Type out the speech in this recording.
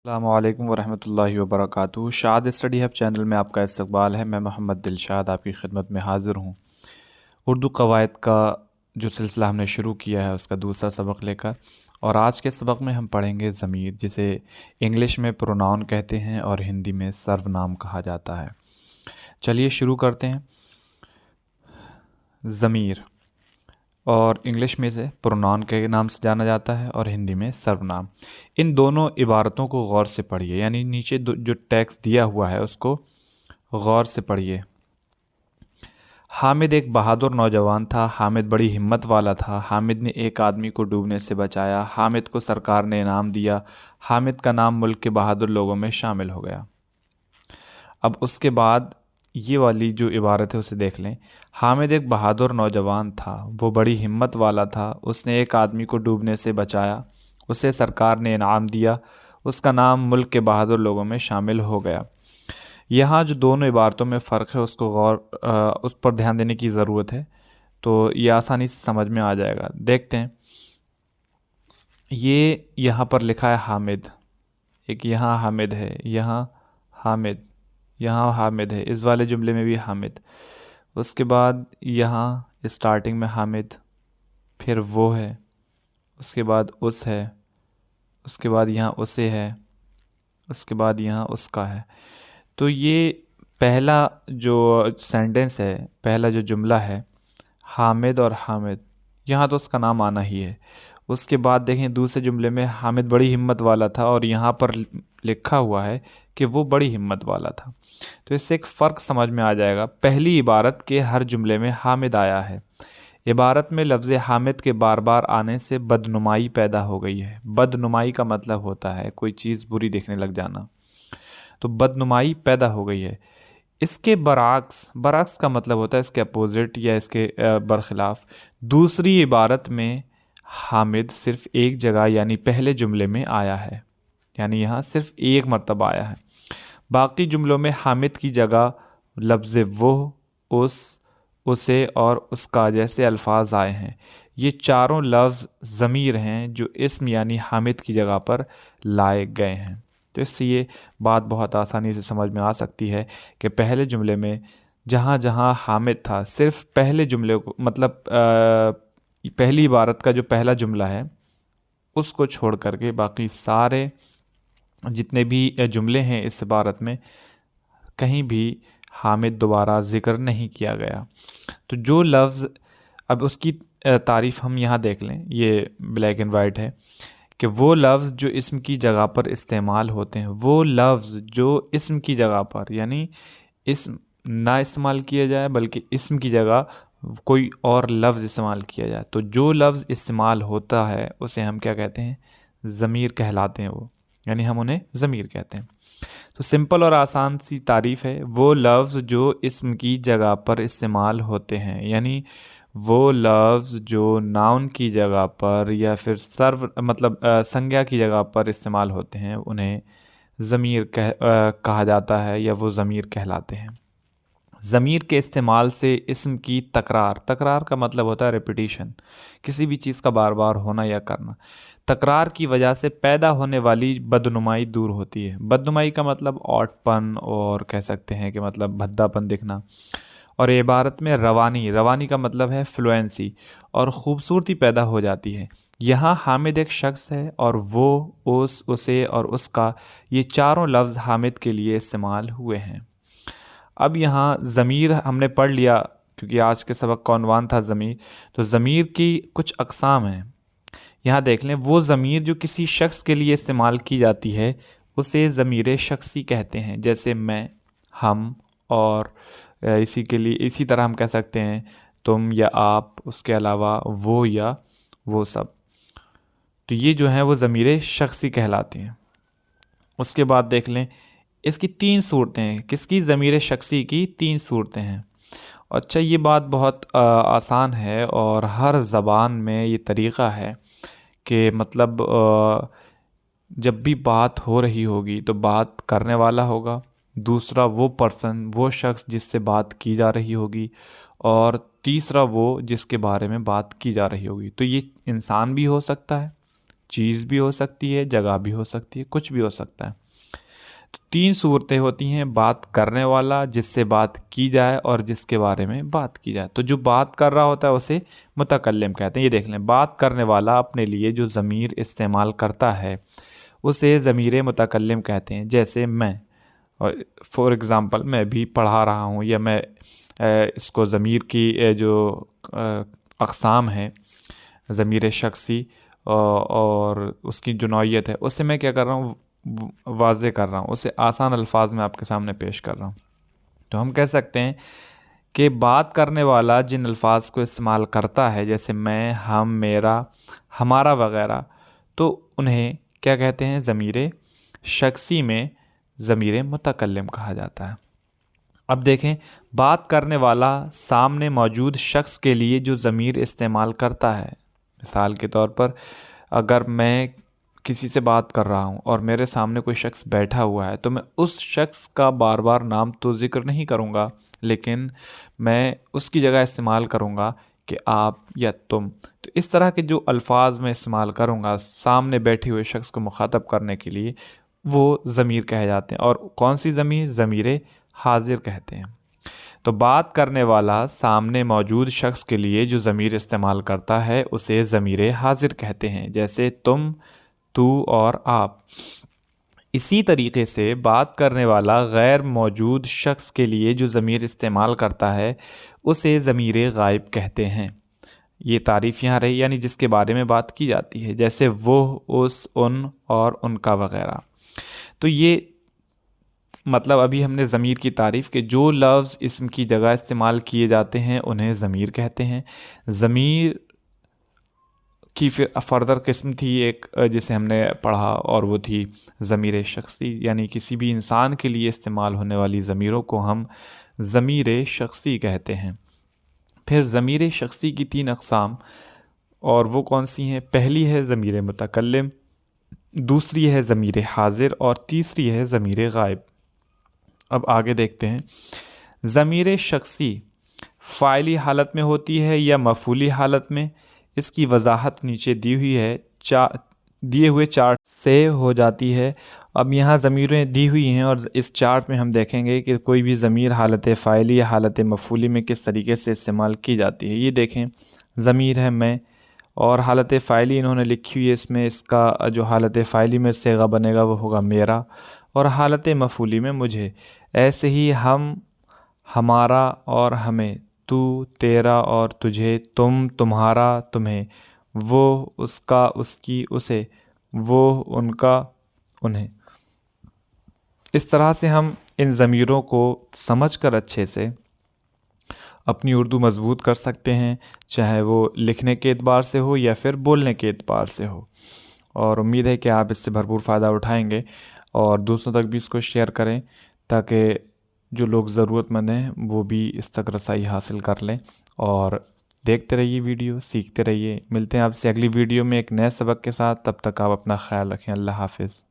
السلام علیکم ورحمۃ اللہ وبرکاتہ۔ شاد اسٹڈی ہب چینل میں آپ کا استقبال ہے۔ میں محمد دلشاد آپ کی خدمت میں حاضر ہوں۔ اردو قواعد کا جو سلسلہ ہم نے شروع کیا ہے اس کا دوسرا سبق لے کر، اور آج کے سبق میں ہم پڑھیں گے ضمیر، جسے انگلش میں پروناؤن کہتے ہیں اور ہندی میں سرونام کہا جاتا ہے۔ چلیے شروع کرتے ہیں۔ ضمیر، اور انگلش میں سے پروناؤن کے نام سے جانا جاتا ہے اور ہندی میں سرونام۔ ان دونوں عبارتوں کو غور سے پڑھیے، یعنی نیچے جو ٹیکسٹ دیا ہوا ہے اس کو غور سے پڑھیے۔ حامد ایک بہادر نوجوان تھا۔ حامد بڑی ہمت والا تھا۔ حامد نے ایک آدمی کو ڈوبنے سے بچایا۔ حامد کو سرکار نے انعام دیا۔ حامد کا نام ملک کے بہادر لوگوں میں شامل ہو گیا۔ اب اس کے بعد یہ والی جو عبارت ہے اسے دیکھ لیں۔ حامد ایک بہادر نوجوان تھا، وہ بڑی ہمت والا تھا، اس نے ایک آدمی کو ڈوبنے سے بچایا، اسے سرکار نے انعام دیا، اس کا نام ملک کے بہادر لوگوں میں شامل ہو گیا۔ یہاں جو دونوں عبارتوں میں فرق ہے اس پر دھیان دینے کی ضرورت ہے، تو یہ آسانی سے سمجھ میں آ جائے گا۔ دیکھتے ہیں، یہ یہاں پر لکھا ہے حامد، ایک یہاں حامد ہے، یہاں حامد، یہاں حامد ہے، اس والے جملے میں بھی حامد، اس کے بعد یہاں اسٹارٹنگ میں حامد، پھر وہ ہے، اس کے بعد اس ہے، اس کے بعد یہاں اسے ہے، اس کے بعد یہاں اس کا ہے۔ تو یہ پہلا جو سینٹنس ہے، پہلا جو جملہ ہے، حامد اور حامد، یہاں تو اس کا نام آنا ہی ہے۔ اس کے بعد دیکھیں دوسرے جملے میں حامد بڑی ہمت والا تھا، اور یہاں پر لکھا ہوا ہے کہ وہ بڑی ہمت والا تھا۔ تو اس سے ایک فرق سمجھ میں آ جائے گا۔ پہلی عبارت کے ہر جملے میں حامد آیا ہے۔ عبارت میں لفظ حامد کے بار بار آنے سے بدنمائی پیدا ہو گئی ہے۔ بدنمائی کا مطلب ہوتا ہے کوئی چیز بری دیکھنے لگ جانا، تو بدنمائی پیدا ہو گئی ہے۔ اس کے برعکس کا مطلب ہوتا ہے اس کے اپوزٹ یا اس کے برخلاف۔ دوسری عبارت میں حامد صرف ایک جگہ یعنی پہلے جملے میں آیا ہے، یعنی یہاں صرف ایک مرتبہ آیا ہے۔ باقی جملوں میں حامد کی جگہ لفظ وہ، اس، اسے اور اس کا جیسے الفاظ آئے ہیں۔ یہ چاروں لفظ ضمیر ہیں جو اسم یعنی حامد کی جگہ پر لائے گئے ہیں۔ تو اس سے یہ بات بہت آسانی سے سمجھ میں آ سکتی ہے کہ پہلے جملے میں جہاں جہاں حامد تھا، صرف پہلے جملے کو مطلب پہلی عبارت کا جو پہلا جملہ ہے اس کو چھوڑ کر کے باقی سارے جتنے بھی جملے ہیں اس عبارت میں کہیں بھی حامد دوبارہ ذکر نہیں کیا گیا۔ تو جو لفظ، اب اس کی تعریف ہم یہاں دیکھ لیں، یہ بلیک اینڈ وائٹ ہے کہ وہ لفظ جو اسم کی جگہ پر استعمال ہوتے ہیں، وہ لفظ جو اسم کی جگہ پر، یعنی اسم نہ استعمال کیا جائے بلکہ اسم کی جگہ کوئی اور لفظ استعمال کیا جائے، تو جو لفظ استعمال ہوتا ہے اسے ہم کیا کہتے ہیں؟ ضمیر کہلاتے ہیں وہ، یعنی ہم انہیں ضمیر کہتے ہیں۔ تو سمپل اور آسان سی تعریف ہے، وہ لفظ جو اسم کی جگہ پر استعمال ہوتے ہیں، یعنی وہ لفظ جو ناؤن کی جگہ پر یا پھر سنگیا کی جگہ پر استعمال ہوتے ہیں انہیں ضمیر کہا جاتا ہے، یا وہ ضمیر کہلاتے ہیں۔ ضمیر کے استعمال سے اسم کی تکرار کا مطلب ہوتا ہے ریپیٹیشن، کسی بھی چیز کا بار بار ہونا یا کرنا۔ تکرار کی وجہ سے پیدا ہونے والی بدنمائی دور ہوتی ہے۔ بدنمائی کا مطلب اوٹ پن، اور کہہ سکتے ہیں کہ مطلب بھدا پن دکھنا۔ اور عبارت میں روانی کا مطلب ہے فلوئنسی اور خوبصورتی پیدا ہو جاتی ہے۔ یہاں حامد ایک شخص ہے، اور وہ، اس، اسے اور اس کا، یہ چاروں لفظ حامد کے لیے استعمال ہوئے ہیں۔ اب یہاں ضمیر ہم نے پڑھ لیا، کیونکہ آج کے سبق کا عنوان تھا ضمیر، تو ضمیر کی کچھ اقسام ہیں۔ یہاں دیکھ لیں، وہ ضمیر جو کسی شخص کے لیے استعمال کی جاتی ہے اسے ضمیر شخصی کہتے ہیں، جیسے میں، ہم، اور اسی طرح ہم کہہ سکتے ہیں تم یا آپ، اس کے علاوہ وہ یا وہ سب۔ تو یہ جو ہیں وہ ضمیر شخصی کہلاتے ہیں۔ اس کے بعد دیکھ لیں، اس کی 3 صورتیں ہیں۔ کس کی؟ ضمیر شخصی کی 3 صورتیں ہیں۔ اچھا، یہ بات بہت آسان ہے، اور ہر زبان میں یہ طریقہ ہے کہ مطلب جب بھی بات ہو رہی ہوگی تو بات کرنے والا ہوگا، دوسرا وہ پرسن، وہ شخص جس سے بات کی جا رہی ہوگی، اور تیسرا وہ جس کے بارے میں بات کی جا رہی ہوگی۔ تو یہ انسان بھی ہو سکتا ہے، چیز بھی ہو سکتی ہے، جگہ بھی ہو سکتی ہے، کچھ بھی ہو سکتا ہے۔ تو 3 صورتیں ہوتی ہیں: بات کرنے والا، جس سے بات کی جائے اور جس کے بارے میں بات کی جائے۔ تو جو بات کر رہا ہوتا ہے اسے متکلم کہتے ہیں۔ یہ دیکھ لیں، بات کرنے والا اپنے لیے جو ضمیر استعمال کرتا ہے اسے ضمیر متکلم کہتے ہیں۔ جیسے میں، فار ایگزامپل میں بھی پڑھا رہا ہوں، یا میں اس کو ضمیر کی جو اقسام ہیں، ضمیر شخصی اور اس کی جو نوعیت ہے، اسے میں کیا کر رہا ہوں، واضح کر رہا ہوں، اسے آسان الفاظ میں آپ کے سامنے پیش کر رہا ہوں۔ تو ہم کہہ سکتے ہیں کہ بات کرنے والا جن الفاظ کو استعمال کرتا ہے، جیسے میں، ہم، میرا، ہمارا وغیرہ، تو انہیں کیا کہتے ہیں؟ ضمیر شخصی میں ضمیر متکلم کہا جاتا ہے۔ اب دیکھیں، بات کرنے والا سامنے موجود شخص کے لیے جو ضمیر استعمال کرتا ہے، مثال کے طور پر اگر میں کسی سے بات کر رہا ہوں اور میرے سامنے کوئی شخص بیٹھا ہوا ہے، تو میں اس شخص کا بار بار نام تو ذکر نہیں کروں گا، لیکن میں اس کی جگہ استعمال کروں گا کہ آپ یا تم۔ تو اس طرح کے جو الفاظ میں استعمال کروں گا سامنے بیٹھے ہوئے شخص کو مخاطب کرنے کے لیے، وہ ضمیر کہے جاتے ہیں۔ اور کون سی ضمیر؟ ضمیر حاضر کہتے ہیں۔ تو بات کرنے والا سامنے موجود شخص کے لیے جو ضمیر استعمال کرتا ہے اسے ضمیر حاضر کہتے ہیں، جیسے تم، تو اور آپ۔ اسی طریقے سے بات کرنے والا غیر موجود شخص کے لیے جو ضمیر استعمال کرتا ہے اسے ضمیر غائب کہتے ہیں۔ یہ تعریف یہاں رہی، یعنی جس کے بارے میں بات کی جاتی ہے، جیسے وہ، اس، ان اور ان کا وغیرہ۔ تو یہ مطلب ابھی ہم نے ضمیر کی تعریف کہ جو لفظ اسم کی جگہ استعمال کیے جاتے ہیں انہیں ضمیر کہتے ہیں۔ ضمیر کی پھر فردر قسم تھی ایک جسے ہم نے پڑھا، اور وہ تھی ضمیر شخصی، یعنی کسی بھی انسان کے لیے استعمال ہونے والی ضمیروں کو ہم ضمیر شخصی کہتے ہیں۔ پھر ضمیر شخصی کی 3 اقسام، اور وہ کون سی ہیں؟ پہلی ہے ضمیر متکلم، دوسری ہے ضمیر حاضر، اور تیسری ہے ضمیر غائب۔ اب آگے دیکھتے ہیں۔ ضمیر شخصی فاعلی حالت میں ہوتی ہے یا مفعولی حالت میں؟ اس کی وضاحت نیچے دی ہوئی ہے، دیے ہوئے چارٹ سے ہو جاتی ہے۔ اب یہاں ضمیریں دی ہوئی ہیں اور اس چارٹ میں ہم دیکھیں گے کہ کوئی بھی ضمیر حالت فاعلی یا حالت مفعولی میں کس طریقے سے استعمال کی جاتی ہے۔ یہ دیکھیں، ضمیر ہے میں، اور حالت فاعلی انہوں نے لکھی ہوئی ہے، اس میں اس کا جو حالت فاعلی میں صیغہ بنے گا وہ ہوگا میرا، اور حالت مفعولی میں مجھے۔ ایسے ہی ہم، ہمارا اور ہمیں، تو، تیرا اور تجھے، تم، تمہارا، تمہیں، وہ، اس کا، اس کی، اسے، وہ، ان کا، انہیں۔ اس طرح سے ہم ان ضمیروں کو سمجھ کر اچھے سے اپنی اردو مضبوط کر سکتے ہیں، چاہے وہ لکھنے کے اعتبار سے ہو یا پھر بولنے کے اعتبار سے ہو۔ اور امید ہے کہ آپ اس سے بھرپور فائدہ اٹھائیں گے اور دوسروں تک بھی اس کو شیئر کریں، تاکہ جو لوگ ضرورت مند ہیں وہ بھی اس تک رسائی حاصل کر لیں۔ اور دیکھتے رہیے ویڈیو، سیکھتے رہیے۔ ملتے ہیں آپ سے اگلی ویڈیو میں ایک نئے سبق کے ساتھ، تب تک آپ اپنا خیال رکھیں۔ اللہ حافظ۔